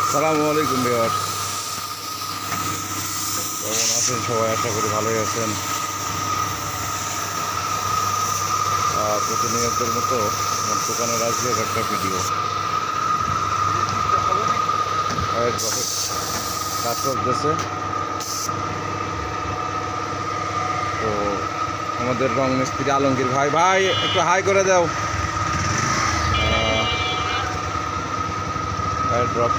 আসসালামু আলাইকুম ভিউয়ার্স, কেমন আছেন সবাই? আশা করি ভালোই আছেন। প্রতিনিয়তের মতো আমার দোকানের আজকে একটা ভিডিও কাজ চলতেছে। তো আমাদের রং মিস্ত্রি আলমগীর ভাই ভাই একটু হাই করে দাও। ড্রপ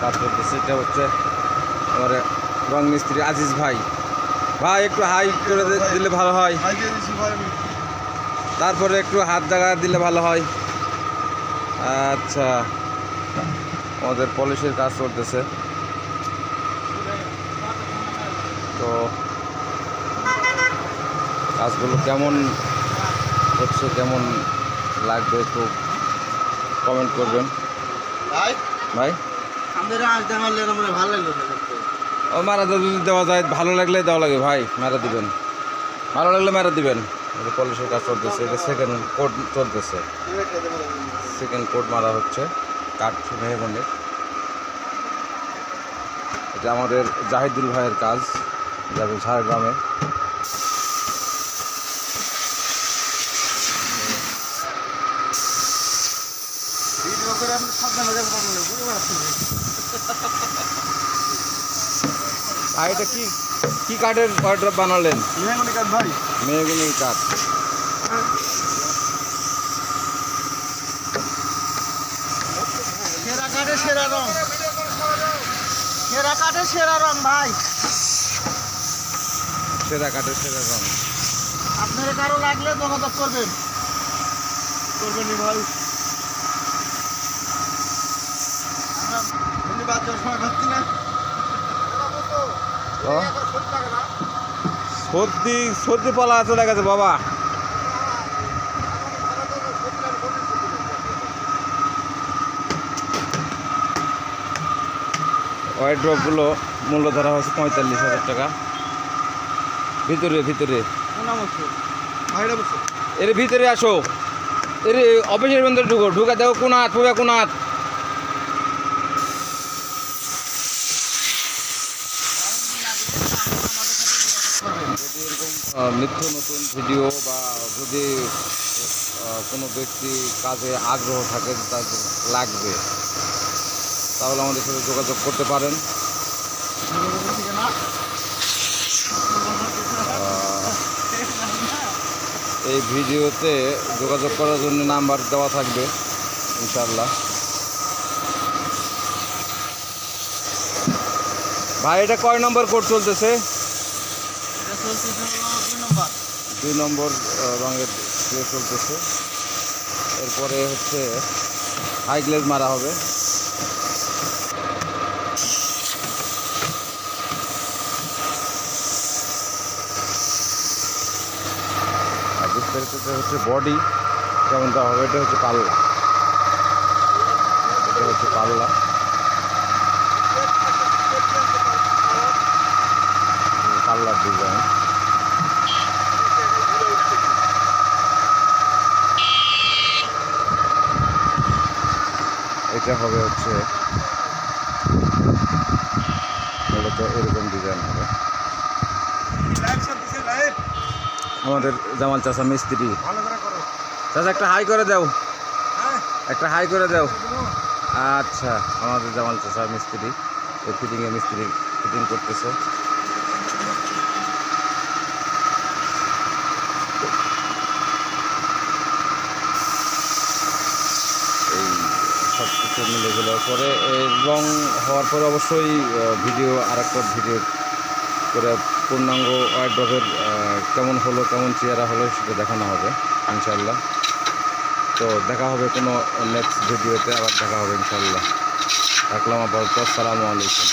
কাজ করতেছে, এটা হচ্ছে আমার রং মিস্ত্রি আজিজ ভাই। ভাই একটু হাই করে দিলে ভালো হয়, তারপরে একটু হাত জায়গা দিলে ভালো হয়। আচ্ছা, আমাদের পলিশের কাজ চলতেছে। তো কাজগুলো কেমন হচ্ছে, কেমন লাগবে একটু কমেন্ট করবেন ভাই। ও মারা যদি দেওয়া যায়, ভালো লাগলে দেওয়া লাগে ভাই, মারা দিবেন, ভালো লাগলে মারা দিবেন। পলিশের কাজ চলতেছে, এটা সেকেন্ড কোট চলতেছে, সেকেন্ড কোট মারা হচ্ছে কাঠ মেহগনির। এটা আমাদের জাহিদুল ভাইয়ের কাজ, যাবে ঝাড়গ্রামে। ভাই এটা কি কি কাঠের ওয়ার্ড্রপ বানালেন? মেহগনি কাঠ ভাই, মেহগনি কাঠ। সেরা কাঠের সেরা রং, সেরা কাঠের সেরা রং ভাই। সেরা কাঠের সেরা রং। আপনারা কারো লাগলে যোগাযোগ করবেন ভাই। আমরা বাচ্চার সময় ভাবছি না, সর্দি সর্দি পালা চলে গেছে বাবা। ওয়ার্ড্রপগুলো মূল্য ধরা হয়েছে 45,000 টাকা। ভিতরে ভিতরে এর ভিতরে আসো, এর অফিসের ভিতরে ঢুকো, ঢুকে দেখো কোন হাত পুবে কোন হাত। যদি এরকম নিত্য নতুন ভিডিও বা যদি কোনো ব্যক্তি কাজে আগ্রহ থাকে, তাদের লাগবে, তাহলে আমাদের সাথে যোগাযোগ করতে পারেন। এই ভিডিওতে যোগাযোগ করার জন্য নাম্বার দেওয়া থাকবে ইনশাল্লাহ। ভাই এটা কয় নম্বর কোড চলতেছে? 2 নম্বর রঙের দিয়ে চলতেছে। এরপরে হচ্ছে হাই গ্লেজ মারা হবে। আর বিস্তারিত হচ্ছে বডি যেমন দেওয়া হবে। এটা হচ্ছে পাল্লা, এটা হচ্ছে পাল্লা। পাল্লার ডিজাইন। এটা হবে হচ্ছে মূলত এরকম ডিজাইন হবে। আমাদের জামাল চাচা মিস্ত্রি। চাচা একটা হাই করে দাও, একটা হাই করে দাও। আচ্ছা, আমাদের জামাল চাচা মিস্ত্রি, এই ফিটিংয়ে মিস্ত্রি ফিটিং করতেছে। এই সব কিছু মিলে গেলে পরে রং হওয়ার পরে অবশ্যই ভিডিও, আরেকটা ভিডিও করে পূর্ণাঙ্গ ওয়ার্ড্রপের কেমন হলো, কেমন চেহারা হলো সেটা দেখানো হবে ইনশাল্লাহ। তো দেখা হবে কোনো নেক্সট ভিডিওতে, আবার দেখা হবে ইনশাল্লাহ। রাখলাম আপাতত। আসসালামু আলাইকুম।